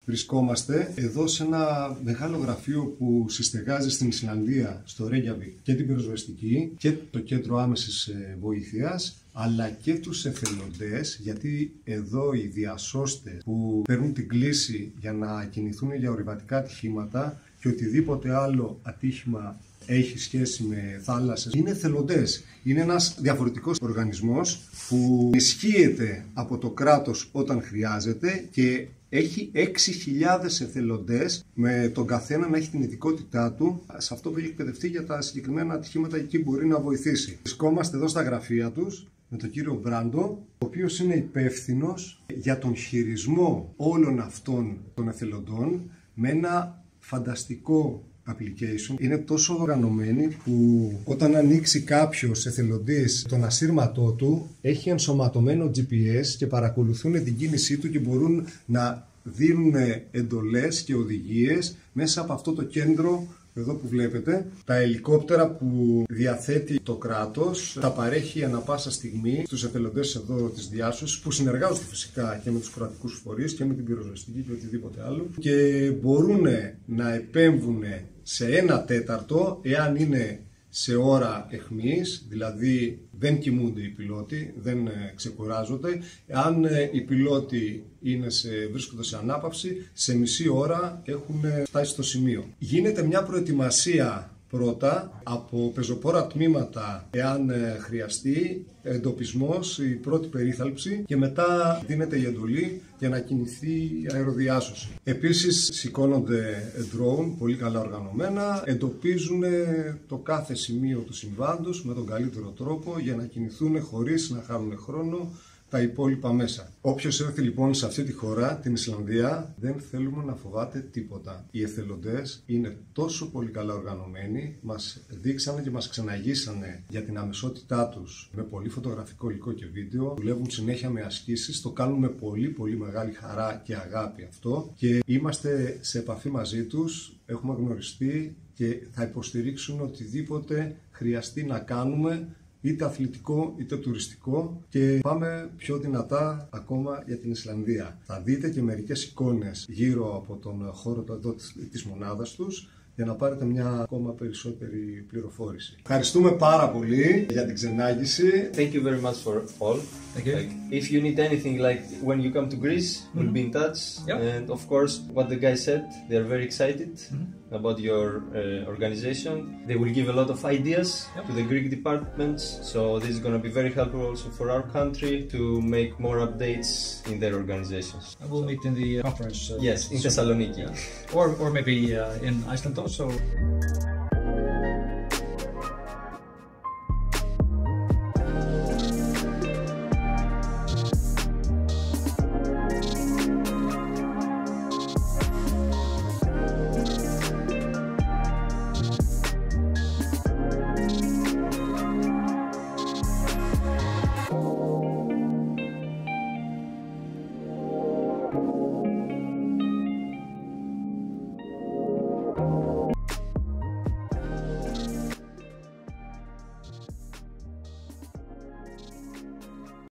Βρισκόμαστε εδώ σε ένα μεγάλο γραφείο που συστεγάζει στην Ισλανδία, στο Reykjavik, και την πυροσβεστική και το κέντρο άμεσης βοήθειας, αλλά και τους εθελοντές, γιατί εδώ οι διασώστες που παίρνουν την κλήση για να κινηθούν για ορειβατικά ατυχήματα και οτιδήποτε άλλο ατύχημα έχει σχέση με θάλασσες, είναι εθελοντές. Είναι ένας διαφορετικός οργανισμός που ισχύεται από το κράτος όταν χρειάζεται και έχει 6.000 εθελοντές, με τον καθένα να έχει την ειδικότητά του σε αυτό που έχει εκπαιδευτεί για τα συγκεκριμένα ατυχήματα, εκεί μπορεί να βοηθήσει. Βρισκόμαστε εδώ στα γραφεία τους με τον κύριο Μπράντο, ο οποίος είναι υπεύθυνος για τον χειρισμό όλων αυτών των εθελοντών με ένα φανταστικό application. Είναι τόσο οργανωμένη που όταν ανοίξει κάποιος εθελοντής τον ασύρματό του, έχει ενσωματωμένο GPS και παρακολουθούν την κίνησή του και μπορούν να δίνουν εντολές και οδηγίες μέσα από αυτό το κέντρο εδώ που βλέπετε. Τα ελικόπτερα που διαθέτει το κράτος τα παρέχει ανά πάσα στιγμή στους εθελοντές εδώ της διάσωσης, που συνεργάζονται φυσικά και με τους κρατικούς φορείς και με την πυροσβεστική και οτιδήποτε άλλο, και μπορούν να επέμβουν σε 1/4 εάν είναι σε ώρα εχμής, δηλαδή δεν κοιμούνται οι πιλότοι, δεν ξεκουράζονται. Αν οι πιλότοι βρίσκονται σε ανάπαυση, σε μισή ώρα έχουν φτάσει στο σημείο. Γίνεται μια προετοιμασία πρώτα από πεζοπόρα τμήματα, εάν χρειαστεί, εντοπισμός, η πρώτη περίθαλψη, και μετά δίνεται η εντολή για να κινηθεί η αεροδιάσωση. Επίσης σηκώνονται drone πολύ καλά οργανωμένα, εντοπίζουν το κάθε σημείο του συμβάντος με τον καλύτερο τρόπο για να κινηθούν χωρίς να χάνουν χρόνο τα υπόλοιπα μέσα. Όποιος έρθει λοιπόν σε αυτή τη χώρα, την Ισλανδία, δεν θέλουμε να φοβάται τίποτα. Οι εθελοντές είναι τόσο πολύ καλά οργανωμένοι, μας δείξανε και μας ξαναγήσανε για την αμεσότητά τους με πολύ φωτογραφικό υλικό και βίντεο. Δουλεύουν συνέχεια με ασκήσεις, το κάνουν με πολύ πολύ μεγάλη χαρά και αγάπη αυτό, και είμαστε σε επαφή μαζί τους, έχουμε γνωριστεί και θα υποστηρίξουν οτιδήποτε χρειαστεί να κάνουμε, είτε αθλητικό είτε τουριστικό, και πάμε πιο δυνατά ακόμα για την Ισλανδία. Θα δείτε και μερικές εικόνες γύρω από τον χώρο εδώ της μονάδας τους για να πάρετε μια ακόμα περισσότερη πληροφόρηση. Ευχαριστούμε πάρα πολύ για την ξενάγηση. Thank you very much for all. Okay. Like, if you need anything, like when you come to Greece, we'll be in touch. Yeah. And of course, what the guy said, they are very excited about your organization. They will give a lot of ideas to the Greek departments. So this is going to be very helpful also for our country to make more updates in their organizations. And we'll meet in the conference. Yes, in Thessaloniki. Yeah. Or maybe in Iceland also.